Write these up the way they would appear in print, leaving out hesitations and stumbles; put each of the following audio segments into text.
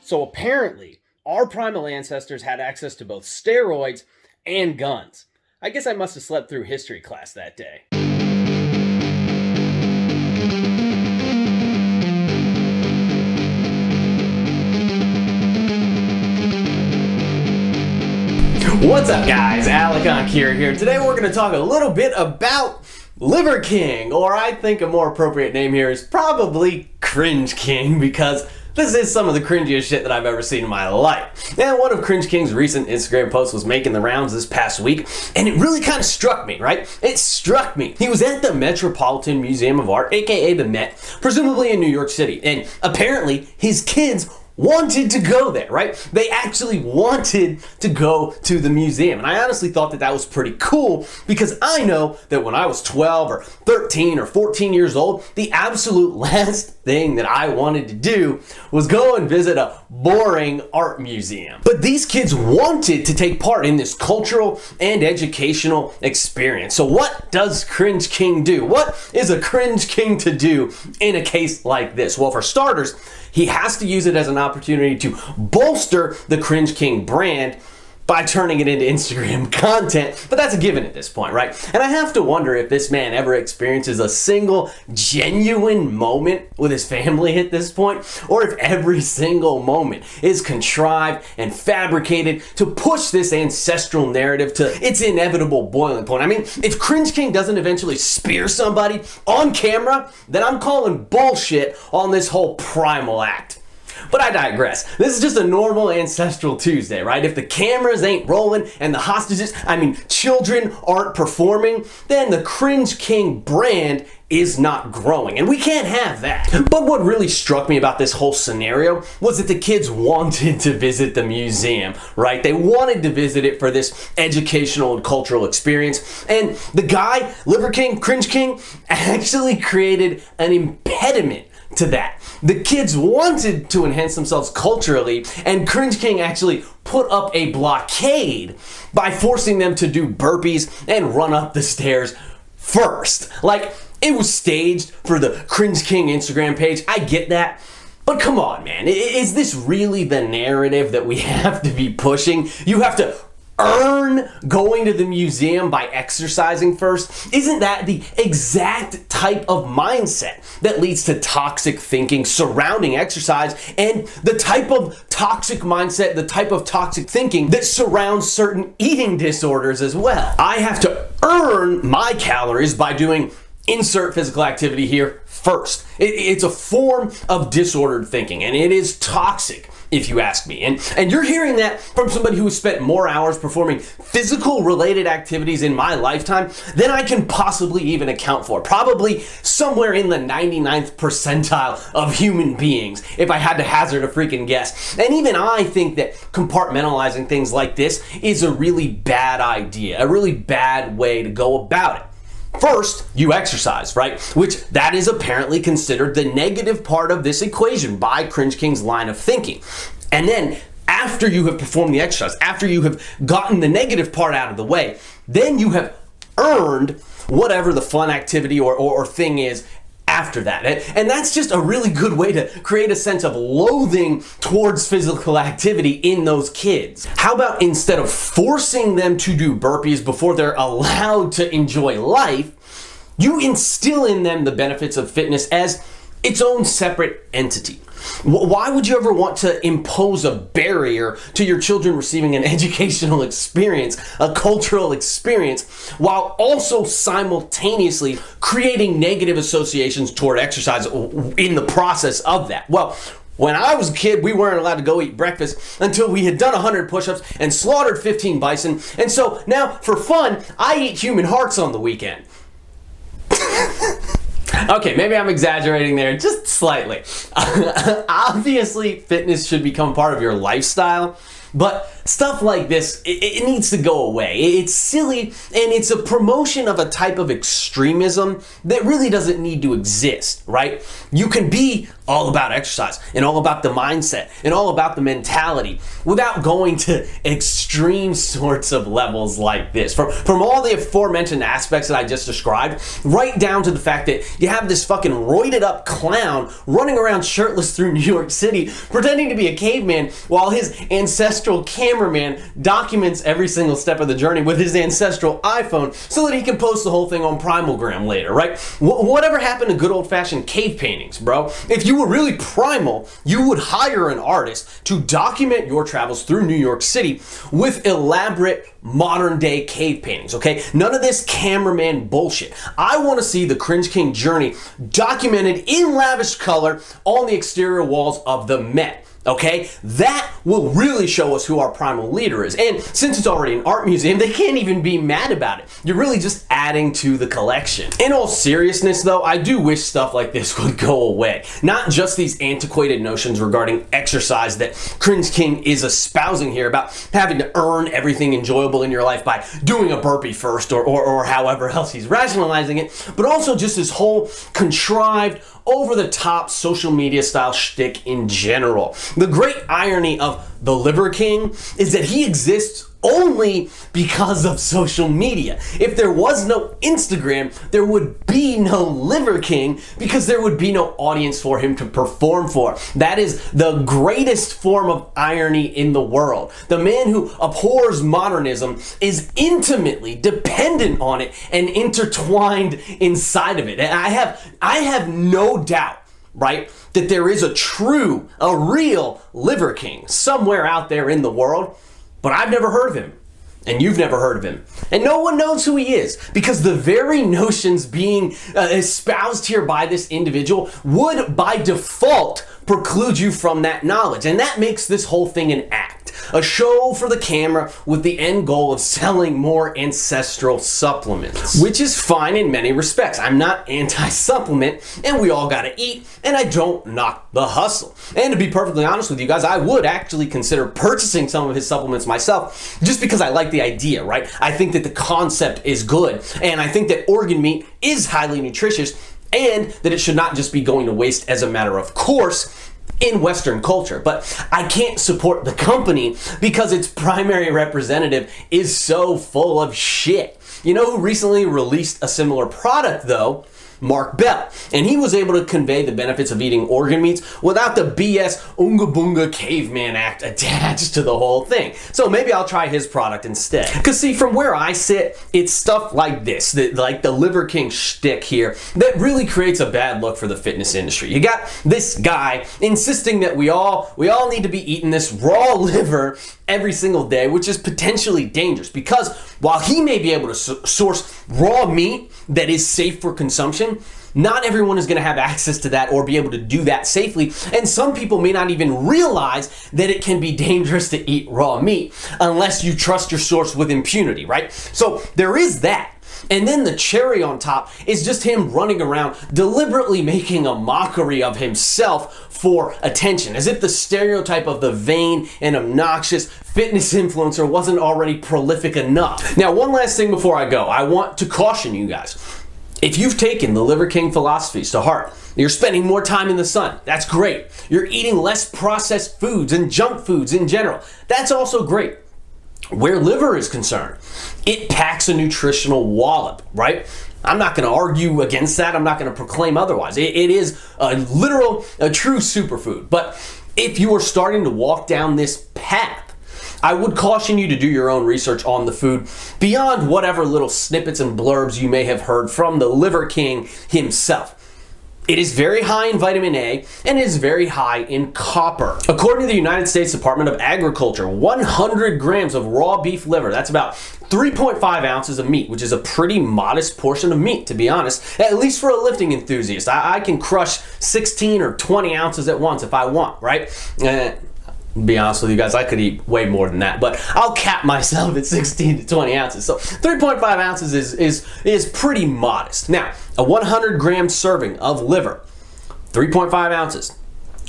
So apparently, our primal ancestors had access to both steroids and guns. I guess I must have slept through history class that day. What's up guys, Enkiri here. Today we're going to talk a little bit about Liver King, or I think a more appropriate name here is probably Cringe King, because this is some of the cringiest shit that I've ever seen in my life. And one of Cringe King's recent Instagram posts was making the rounds this past week, and it really kind of struck me, right? It struck me. He was at the Metropolitan Museum of Art, aka the Met, presumably in New York City, and apparently his kids wanted to go there, right? They actually wanted to go to the museum. And I honestly thought that that was pretty cool, because I know that when I was 12 or 13 or 14 years old, the absolute last thing that I wanted to do was go and visit a boring art museum. But these kids wanted to take part in this cultural and educational experience. So what does Cringe King do? What is a Cringe King to do in a case like this? Well, for starters, he has to use it as an opportunity to bolster the Cringe King brand by turning it into Instagram content, but that's a given at this point, right? And I have to wonder if this man ever experiences a single genuine moment with his family at this point, or if every single moment is contrived and fabricated to push this ancestral narrative to its inevitable boiling point. I mean, if Cringe King doesn't eventually spear somebody on camera, then I'm calling bullshit on this whole primal act. But I digress. This is just a normal ancestral Tuesday, right? If the cameras ain't rolling and the hostages, children aren't performing, then the Cringe King brand is not growing, and we can't have that. But what really struck me about this whole scenario was that the kids wanted to visit the museum, right? They wanted to visit it for this educational and cultural experience, and the guy, Liver King, Cringe King, actually created an impediment to that. The kids wanted to enhance themselves culturally, and Cringe King actually put up a blockade by forcing them to do burpees and run up the stairs first. Like, it was staged for the Cringe King Instagram page. I get that. But come on, man. Is this really the narrative that we have to be pushing? You have to earn going to the museum by exercising first? Isn't that the exact type of mindset that leads to toxic thinking surrounding exercise, and the type of toxic mindset, the type of toxic thinking that surrounds certain eating disorders as well? I have to earn my calories by doing insert physical activity here first. It's a form of disordered thinking, and it is toxic, if you ask me. And you're hearing that from somebody who has spent more hours performing physical related activities in my lifetime than I can possibly even account for. Probably somewhere in the 99th percentile of human beings, if I had to hazard a freaking guess. And even I think that compartmentalizing things like this is a really bad idea, a really bad way to go about it. First, you exercise, right? Which that is apparently considered the negative part of this equation by Cringe King's line of thinking. And then after you have performed the exercise, after you have gotten the negative part out of the way, then you have earned whatever the fun activity or thing is after that. And that's just a really good way to create a sense of loathing towards physical activity in those kids. How about instead of forcing them to do burpees before they're allowed to enjoy life, you instill in them the benefits of fitness as its own separate entity? Why would you ever want to impose a barrier to your children receiving an educational experience, a cultural experience, while also simultaneously creating negative associations toward exercise in the process of that? Well, when I was a kid, we weren't allowed to go eat breakfast until we had done 100 push-ups and slaughtered 15 bison. And so now, for fun, I eat human hearts on the weekend. Okay, maybe I'm exaggerating there just slightly. Obviously, fitness should become part of your lifestyle, but Stuff like this, it needs to go away. It's silly, and it's a promotion of a type of extremism that really doesn't need to exist, right? You can be all about exercise and all about the mindset and all about the mentality without going to extreme sorts of levels like this. From all the aforementioned aspects that I just described, right down to the fact that you have this fucking roided up clown running around shirtless through New York City pretending to be a caveman while his ancestral cameraman documents every single step of the journey with his ancestral iPhone so that he can post the whole thing on Primalgram later, right? Whatever happened to good old-fashioned cave paintings, bro? If you were really primal, you would hire an artist to document your travels through New York City with elaborate modern-day cave paintings, okay? None of this cameraman bullshit. I want to see the Cringe King journey documented in lavish color on the exterior walls of the Met. Okay, that will really show us who our primal leader is. And since it's already an art museum, they can't even be mad about it. You're really just adding to the collection. In all seriousness though, I do wish stuff like this would go away. Not just these antiquated notions regarding exercise that Cringe King is espousing here about having to earn everything enjoyable in your life by doing a burpee first or however else he's rationalizing it, but also just this whole contrived, over-the-top social media style shtick in general. The great irony of the Liver King is that he exists only because of social media. If there was no Instagram, there would be no Liver King because there would be no audience for him to perform for. That is the greatest form of irony in the world. The man who abhors modernism is intimately dependent on it and intertwined inside of it. And I have no doubt, right, that there is a real Liver King somewhere out there in the world, but I've never heard of him, and you've never heard of him, and no one knows who he is, because the very notions being espoused here by this individual would by default preclude you from that knowledge, and that makes this whole thing an act, a show for the camera with the end goal of selling more ancestral supplements, which is fine in many respects. I'm not anti-supplement, and we all gotta eat, and I don't knock the hustle. And to be perfectly honest with you guys, I would actually consider purchasing some of his supplements myself, just because I like the idea, right? I think that the concept is good, and I think that organ meat is highly nutritious, and that it should not just be going to waste as a matter of course in Western culture. But I can't support the company because its primary representative is so full of shit. You know who recently released a similar product though? Mark Bell. And he was able to convey the benefits of eating organ meats without the BS Oonga Boonga Caveman Act attached to the whole thing. So maybe I'll try his product instead. Because see, from where I sit, it's stuff like this, like the Liver King shtick here, that really creates a bad look for the fitness industry. You got this guy insisting that we all need to be eating this raw liver every single day, which is potentially dangerous because while he may be able to source raw meat that is safe for consumption, not everyone is going to have access to that or be able to do that safely, and some people may not even realize that it can be dangerous to eat raw meat unless you trust your source with impunity, right? So there is that. And then the cherry on top is just him running around deliberately making a mockery of himself for attention, as if the stereotype of the vain and obnoxious fitness influencer wasn't already prolific enough. Now, one last thing before I go, I want to caution you guys. If you've taken the Liver King philosophies to heart, you're spending more time in the sun, that's great. You're eating less processed foods and junk foods in general, that's also great. Where liver is concerned, it packs a nutritional wallop, right? I'm not going to argue against that. I'm not going to proclaim otherwise. It is a true superfood. But if you are starting to walk down this path, I would caution you to do your own research on the food beyond whatever little snippets and blurbs you may have heard from the Liver King himself. It is very high in vitamin A and is very high in copper. According to the United States Department of Agriculture, 100 grams of raw beef liver, that's about 3.5 ounces of meat, which is a pretty modest portion of meat, to be honest, at least for a lifting enthusiast. I can crush 16 or 20 ounces at once if I want, right? Be honest with you guys, I could eat way more than that, but I'll cap myself at 16 to 20 ounces. So 3.5 ounces is pretty modest. Now, a 100 gram serving of liver, 3.5 ounces,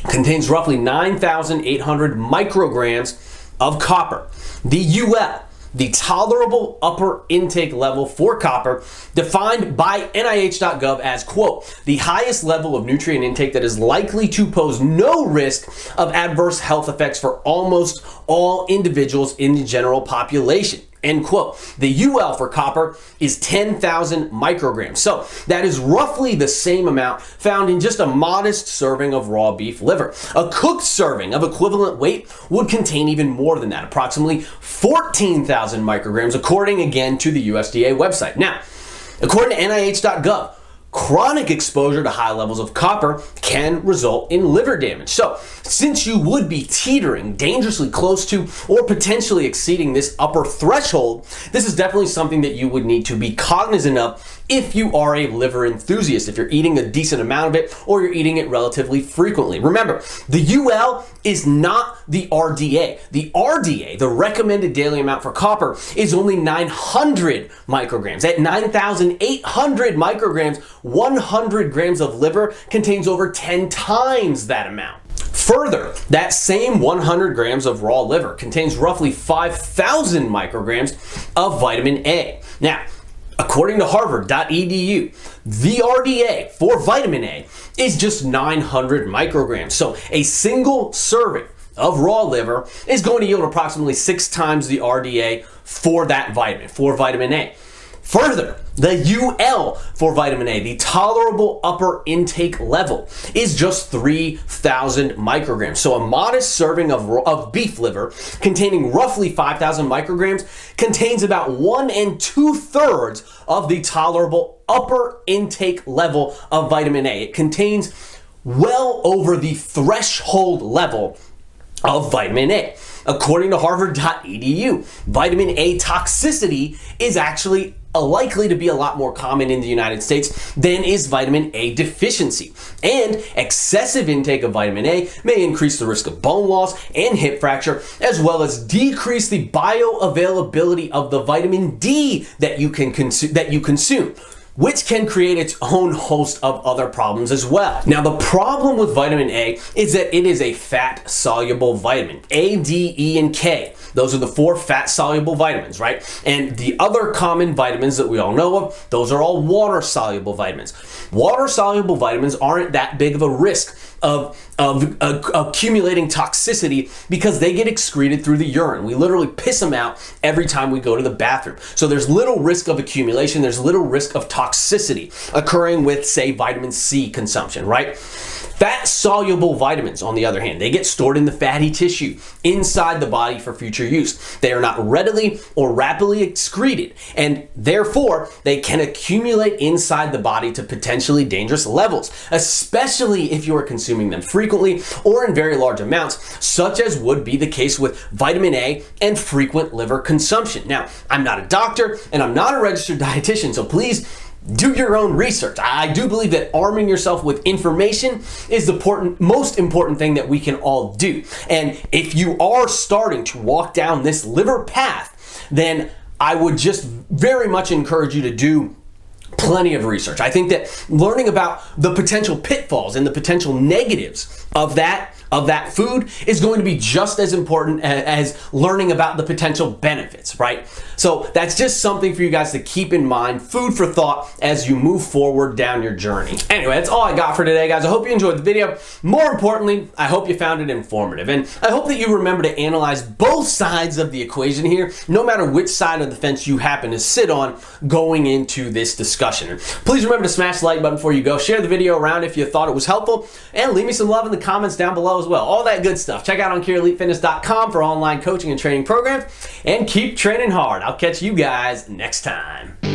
contains roughly 9,800 micrograms of copper. The UL, the tolerable upper intake level for copper, defined by NIH.gov as, quote, the highest level of nutrient intake that is likely to pose no risk of adverse health effects for almost all individuals in the general population. End quote. The UL for copper is 10,000 micrograms. So that is roughly the same amount found in just a modest serving of raw beef liver. A cooked serving of equivalent weight would contain even more than that, approximately 14,000 micrograms, according again to the USDA website. Now, according to NIH.gov, chronic exposure to high levels of copper can result in liver damage. So, since you would be teetering dangerously close to or potentially exceeding this upper threshold, this is definitely something that you would need to be cognizant of if you are a liver enthusiast, if you're eating a decent amount of it or you're eating it relatively frequently. Remember, the UL is not the RDA. The RDA, the recommended daily amount for copper, is only 900 micrograms. At 9,800 micrograms, 100 grams of liver contains over 10 times that amount. Further, that same 100 grams of raw liver contains roughly 5,000 micrograms of vitamin A. Now, according to Harvard.edu, the RDA for vitamin A is just 900 micrograms. So a single serving of raw liver is going to yield approximately 6 times the RDA for that vitamin, for vitamin A. Further, the UL for vitamin A, the tolerable upper intake level, is just 3,000 micrograms. So a modest serving of beef liver containing roughly 5,000 micrograms contains about 1 2/3 of the tolerable upper intake level of vitamin A. It contains well over the threshold level of vitamin A. According to Harvard.edu, vitamin A toxicity is actually likely to be a lot more common in the United States than is vitamin A deficiency. And excessive intake of vitamin A may increase the risk of bone loss and hip fracture, as well as decrease the bioavailability of the vitamin D that you consume, which can create its own host of other problems as well. Now, the problem with vitamin A is that it is a fat-soluble vitamin. A, D, E, and K. Those are the 4 fat-soluble vitamins, right? And the other common vitamins that we all know of, those are all water-soluble vitamins. Water-soluble vitamins aren't that big of a risk of accumulating toxicity because they get excreted through the urine. We literally piss them out every time we go to the bathroom. So there's little risk of accumulation, there's little risk of toxicity occurring with, say, vitamin C consumption, right? Fat-soluble vitamins, on the other hand, they get stored in the fatty tissue inside the body for future use. They are not readily or rapidly excreted, and therefore they can accumulate inside the body to potentially dangerous levels, especially if you are consuming them frequently or in very large amounts, such as would be the case with vitamin A and frequent liver consumption. Now, I'm not a doctor and I'm not a registered dietitian, so please do your own research. I do believe that arming yourself with information is the most important thing that we can all do. And if you are starting to walk down this liver path, then I would just very much encourage you to do plenty of research. I think that learning about the potential pitfalls and the potential negatives of that food is going to be just as important as learning about the potential benefits, right? So that's just something for you guys to keep in mind, food for thought as you move forward down your journey. Anyway, that's all I got for today, guys. I hope you enjoyed the video. More importantly, I hope you found it informative. And I hope that you remember to analyze both sides of the equation here, no matter which side of the fence you happen to sit on going into this discussion. And please remember to smash the like button before you go. Share the video around if you thought it was helpful. And leave me some love in the comments down below as well. All that good stuff. Check out EnkiriEliteFitness.com for online coaching and training programs. And keep training hard. I'll catch you guys next time.